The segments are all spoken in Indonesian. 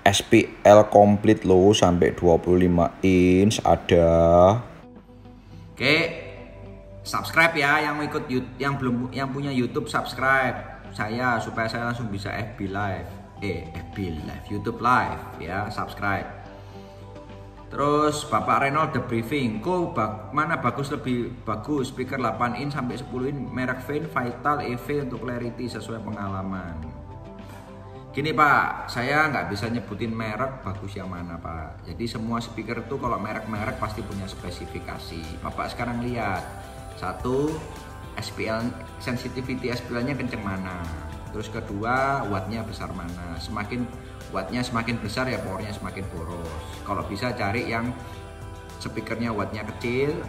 SPL komplit loh, sampai 25 inch ada. Oke, subscribe ya yang ikut yang belum, yang punya YouTube subscribe saya supaya saya langsung bisa FB live, YouTube live ya, subscribe. Terus Bapak Reynold The Briefing, mana lebih bagus speaker 8 in sampai 10 in merek Vane, Vital, EV untuk clarity sesuai pengalaman. Gini Pak, saya nggak bisa nyebutin merek bagus yang mana Pak. Jadi semua speaker itu kalau merek-merek pasti punya spesifikasi. Bapak sekarang lihat, satu, SPL sensitivity SPL-nya kenceng mana. Terus kedua, wattnya besar mana. Semakin wattnya semakin besar ya powernya semakin boros. Kalau bisa cari yang speakernya wattnya kecil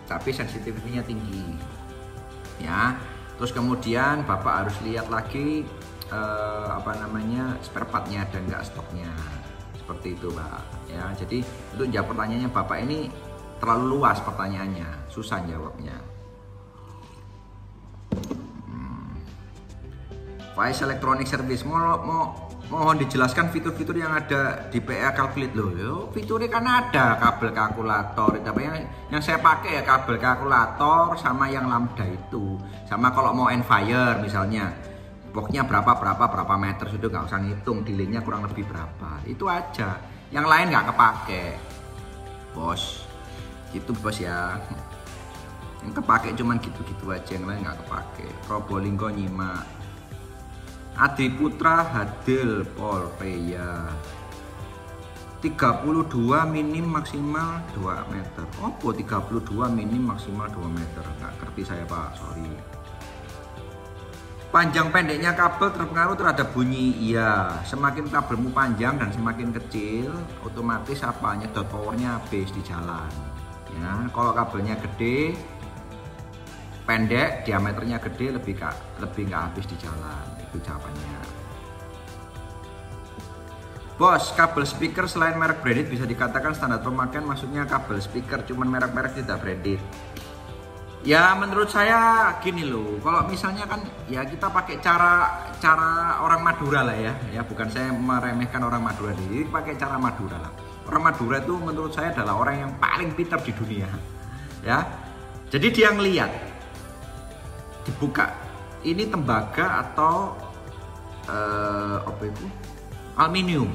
tapi sensitivity-nya tinggi. Ya. Terus kemudian Bapak harus lihat lagi spare partnya ada nggak stoknya, seperti itu Pak ya. Jadi untuk jawab pertanyaannya Bapak ini terlalu luas pertanyaannya, susah jawabnya. Faiz Electronic Service, mohon dijelaskan fitur-fitur yang ada di PA Calculate loh. Yo, fiturnya kan ada kabel kalkulator, tapi yang saya pakai ya kabel kalkulator sama yang lambda itu, sama kalau mau Enfire misalnya boxnya berapa meter sudah, nggak usah ngitung delaynya kurang lebih berapa, itu aja. Yang lain nggak kepake bos, gitu bos ya. Yang kepake cuman gitu-gitu aja, yang lain nggak kepake. Probolinggo nyimak. Adi Putra Hadil Polpeya 32 minim maksimal 2 meter. Opo 32 minim maksimal 2 meter, nggak ngerti saya Pak, sorry. Panjang pendeknya kabel terpengaruh terhadap bunyi. Iya, semakin kabelmu panjang dan semakin kecil, otomatis apa, nyedot powernya habis di jalan. Ya, kalau kabelnya gede, pendek, diameternya gede, lebih nggak habis di jalan. Itu jawabannya. Bos, kabel speaker selain merek branded bisa dikatakan standar pemakaian, maksudnya kabel speaker cuman merek-merek tidak branded. Ya menurut saya gini loh, kalau misalnya kan ya kita pakai cara orang Madura lah ya, bukan saya meremehkan orang Madura, jadi pakai cara Madura lah. Orang Madura itu menurut saya adalah orang yang paling pintar di dunia, ya. Jadi dia ngelihat, dibuka, ini tembaga atau apa itu, aluminium,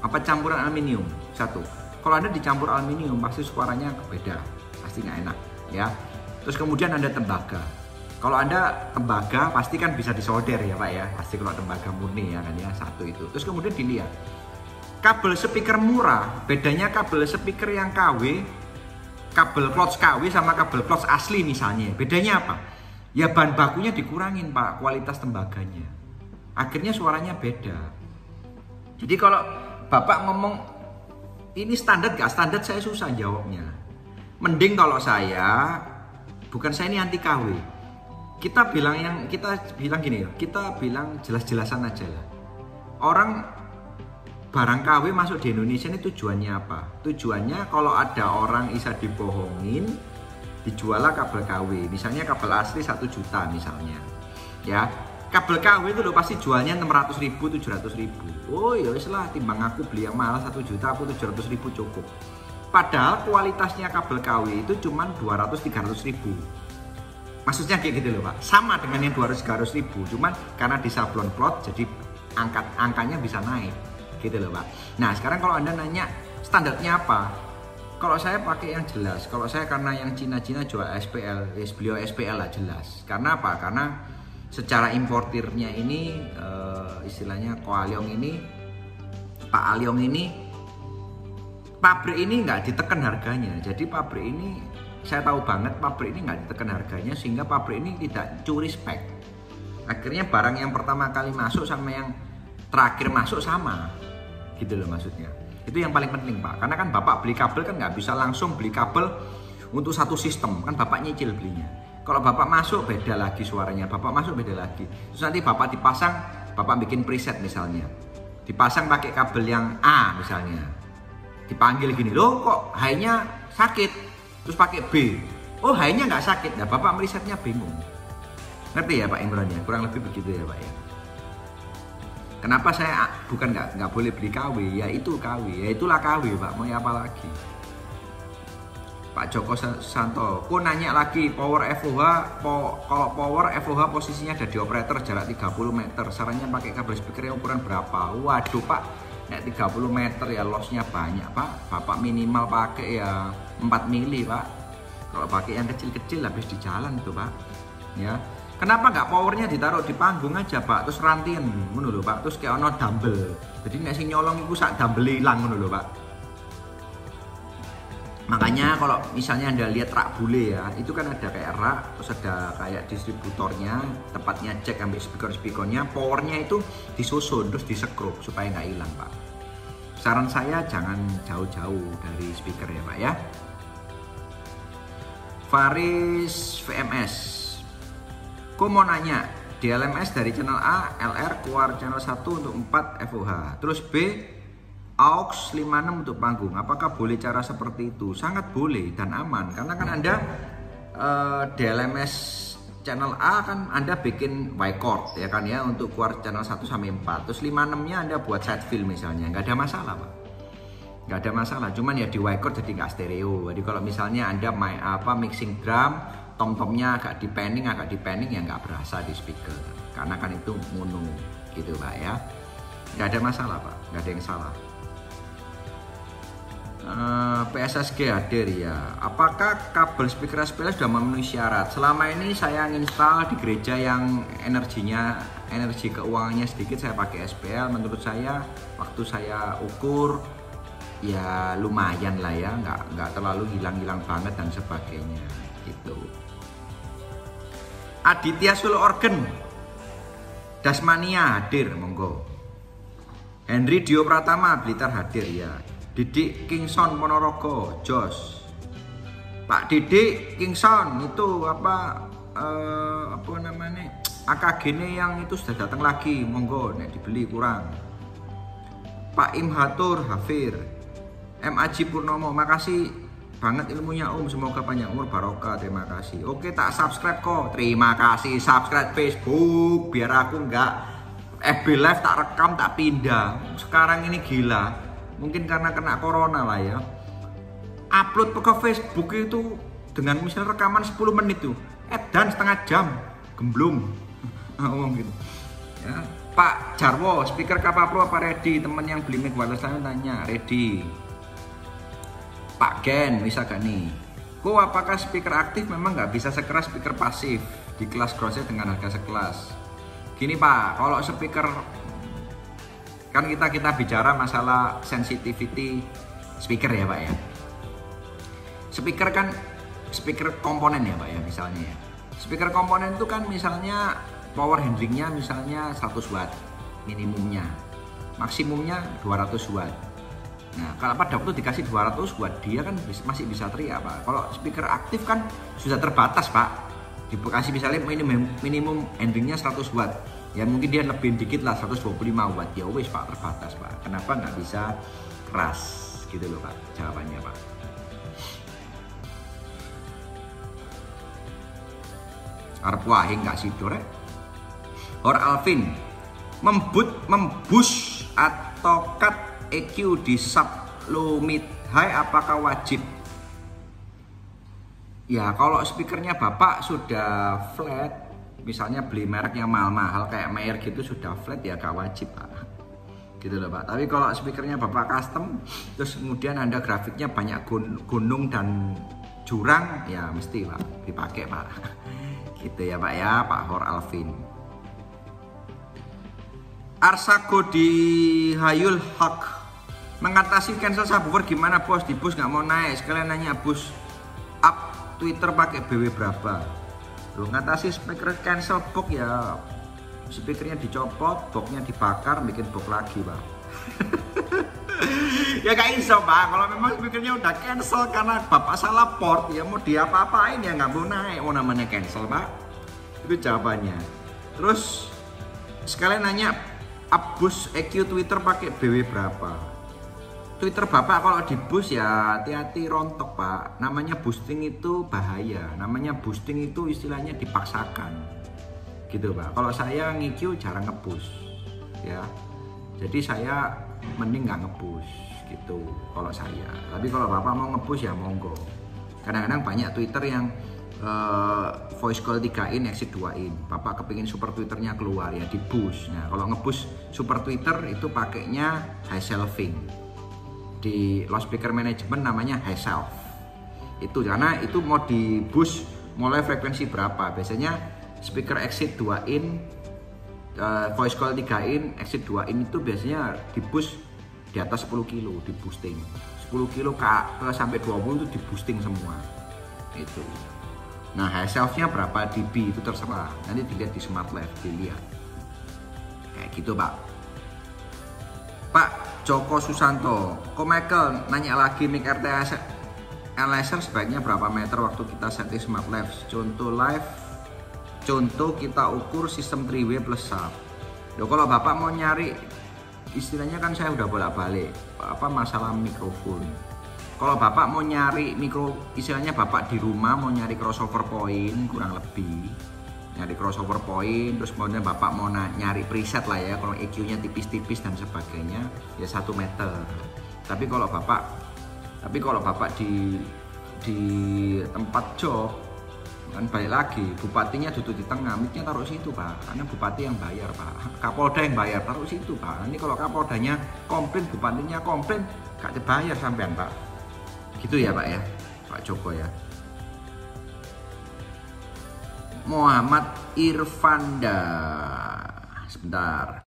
apa campuran aluminium satu. Kalau Anda dicampur aluminium pasti suaranya beda, pasti nggak enak, ya. Terus kemudian Anda tembaga. Kalau Anda tembaga pasti kan bisa disolder ya Pak ya. Pasti kalau tembaga murni ya kan ya, satu itu. Terus kemudian dilihat. Kabel speaker murah, bedanya kabel speaker yang KW, kabel cloth KW sama kabel cloth asli misalnya. Bedanya apa? Ya bahan bakunya dikurangin Pak, kualitas tembaganya. Akhirnya suaranya beda. Jadi kalau Bapak ngomong ini standar gak standar, saya susah jawabnya. Mending kalau saya, bukan saya ini anti KW. Kita bilang gini ya, kita bilang jelas-jelasan aja lah. Orang barang KW masuk di Indonesia ini tujuannya apa? Tujuannya kalau ada orang bisa dibohongin, dijuallah kabel KW. Misalnya kabel asli 1 juta misalnya. Ya, kabel KW itu loh pasti jualnya 600.000, 700.000. Oh ya wis lah, timbang aku beli yang mahal 1 juta, aku 700.000 cukup. Padahal kualitasnya kabel KW itu cuma 200-300.000. Maksudnya kayak gitu loh Pak. Sama dengan yang 200-300.000, cuman karena di sablon plot jadi angkanya bisa naik. Gitu loh Pak. Nah sekarang kalau Anda nanya standarnya apa? Kalau saya pakai yang jelas. Kalau saya karena yang Cina-Cina jual SPL, beliau SPL lah jelas. Karena apa? Karena secara importirnya ini istilahnya Pak Aliong ini, pabrik ini nggak ditekan harganya. Jadi pabrik ini, saya tahu banget pabrik ini nggak ditekan harganya sehingga pabrik ini tidak curi spek. Akhirnya barang yang pertama kali masuk sama yang terakhir masuk sama, gitu loh maksudnya. Itu yang paling penting Pak. Karena kan Bapak beli kabel kan nggak bisa langsung beli kabel untuk satu sistem, kan Bapak nyicil belinya. Kalau Bapak masuk beda lagi suaranya, Bapak masuk beda lagi. Terus nanti Bapak dipasang, Bapak bikin preset misalnya, dipasang pakai kabel yang A misalnya. Dipanggil gini, loh kok high-nya sakit, terus pakai B, oh high-nya nggak sakit, nah Bapak merisetnya bingung. Ngerti ya Pak Imron ya, kurang lebih begitu ya Pak ya. Kenapa saya bukan nggak boleh beli KW? Ya itu KW, ya itulah KW Pak, mau apa lagi? Pak Joko Santo, kok nanya lagi power FOH, kalau power FOH posisinya ada di operator jarak 30 meter, sarannya pakai kabel speaker yang ukuran berapa? Waduh Pak, nek 30 meter ya lossnya banyak Pak, Bapak minimal pakai ya 4 mili Pak. Kalau pakai yang kecil-kecil habis di jalan tuh Pak, ya. Kenapa nggak powernya ditaruh di panggung aja Pak, terus ranting ngono lho Pak, terus kayak ono dumbbell. Jadi nek sing nyolong iku sak dumbbell ilang ngono lho Pak. Makanya kalau misalnya Anda lihat rak bule ya, itu kan ada kayak rak, terus ada kayak distributornya, tempatnya jack ambil speaker-speakernya, powernya itu disusun terus disekrup supaya nggak hilang Pak. Saran saya jangan jauh-jauh dari speaker ya Pak ya. Faris VMS, kok mau nanya, DLMS dari channel A, LR keluar channel 1 untuk 4 FOH, terus B AUX 56 untuk panggung, apakah boleh cara seperti itu? Sangat boleh dan aman, karena kan Anda DLMS channel A kan Anda bikin Y chord ya kan ya, untuk keluar channel 1 sampai 4, terus 56 nya Anda buat side fill misalnya, nggak ada masalah Pak, nggak ada masalah, cuman ya di Y chord jadi nggak stereo. Jadi kalau misalnya Anda mixing drum, tom-tomnya agak di panning ya nggak berasa di speaker, karena kan itu mono gitu Pak ya, nggak ada masalah Pak, nggak ada yang salah. PSSG hadir ya. Apakah kabel speaker SPL sudah memenuhi syarat? Selama ini saya nginstal di gereja yang energi keuangannya sedikit, saya pakai SPL. Menurut saya waktu saya ukur ya lumayan lah ya, nggak terlalu hilang-hilang banget dan sebagainya gitu. Aditya Solo Organ Dasmania hadir, monggo. Henry Dio Pratama Blitar hadir ya. Didik Kingson Ponorogo Jos. Pak Didik Kingson itu apa namanya AKG-nya yang itu sudah datang lagi, monggo nek dibeli kurang. Pak Imhatur Hafir, MAji Purnomo, makasih banget ilmunya Om, semoga panjang umur barokah, terima kasih. Oke, tak subscribe kok, terima kasih. Subscribe Facebook biar aku nggak FB Live tak rekam tak pindah. Sekarang ini gila, mungkin karena kena corona lah ya, upload ke Facebook itu dengan misalnya rekaman 10 menit tuh dan setengah jam gemblung ngomong gitu ya. Pak Jarwo, speaker Kappa Pro apa ready? Temen yang beli mic wireless saya tanya, ready. Pak Gen, bisa gak nih? Kok apakah speaker aktif memang nggak bisa sekeras speaker pasif di kelas grosnya dengan harga sekelas? Gini Pak, kalau speaker kan kita bicara masalah sensitivity speaker ya Pak ya. Speaker kan speaker komponen ya Pak ya, misalnya ya. Speaker komponen itu kan misalnya power handlingnya misalnya 100 watt minimumnya, maksimumnya 200 watt. Nah kalau pada waktu dikasih 200 watt dia kan masih bisa teriak Pak. Kalau speaker aktif kan sudah terbatas Pak, dikasih misalnya minimum handlingnya 100 watt, ya mungkin dia lebih dikit lah 125 watt, ya wes Pak, terbatas Pak. Kenapa nggak bisa keras gitu loh Pak, jawabannya Pak. Arep wae nggak sido rek. Hor Alvin, membus atau cut EQ di sub low mid high apakah wajib? Ya kalau speakernya Bapak sudah flat, misalnya beli merek yang mahal-mahal kayak Mayer gitu sudah flat ya gak wajib Pak, gitu loh Pak. Tapi kalau speakernya Bapak custom terus kemudian Anda grafiknya banyak gunung dan jurang, ya mesti Pak dipakai Pak, gitu ya Pak ya, Pak Hor Alvin. Arsago di Hayul Haq, mengatasi cancel subwoofer gimana bos? Di bus nggak mau naik, sekalian nanya bus up Twitter pakai BW berapa? Lo ngatasi speaker cancel box ya, speakernya dicopot, boxnya dibakar, bikin box lagi Pak. Ya gak iso Pak, kalau memang speakernya udah cancel karena Bapak salah port, ya mau diapa-apain ya nggak mau naik, mau namanya cancel Pak. Itu jawabannya. Terus sekalian nanya Abus EQ Twitter pakai BW berapa? Twitter Bapak kalau di bus ya hati-hati rontok Pak. Namanya boosting itu bahaya. Namanya boosting itu istilahnya dipaksakan, gitu Pak. Kalau saya nge-EQ jarang nge-boost ya. Jadi saya mending nggak nge-push gitu kalau saya. Tapi kalau bapak mau nge-push ya monggo. Kadang-kadang banyak Twitter yang voice call 3 in exit 2 in. Bapak kepingin super Twitternya keluar ya di push. Nah kalau nge-push super Twitter itu pakainya high shelving. Di loudspeaker management namanya high shelf. Itu karena itu mau di boost mulai frekuensi berapa. Biasanya speaker exit 2 in, voice call 3 in, exit 2 in itu biasanya di boost di atas 10 kilo, di boosting 10 kilo ke sampai 20 itu di boosting semua itu. Nah high shelf-nya berapa dB itu terserah, nanti dilihat di Smart Live, dilihat kayak gitu Pak. Pak Joko Susanto, kok Michael nanya lagi mic RTS analyzer sebaiknya berapa meter waktu kita setting Smart Live? Contoh kita ukur sistem 3W plus sub. Loh, kalau bapak mau nyari istilahnya kan saya udah bolak-balik apa masalah mikrofon. Kalau bapak mau nyari istilahnya bapak di rumah mau nyari crossover point kurang lebih nyari crossover point, terus kemudian bapak mau nyari preset lah ya, kalau EQ-nya tipis-tipis dan sebagainya ya 1 meter. Tapi kalau bapak di tempat job kan balik lagi, bupatinya duduk di tengah, mic-nya taruh situ Pak, karena bupati yang bayar Pak, Kapolda yang bayar, taruh situ Pak. Nanti kalau Kapoldanya komplain, bupatinya komplain, gak dibayar sampean Pak. Gitu ya Pak ya, Pak Joko ya. Muhammad Irfanda, sebentar.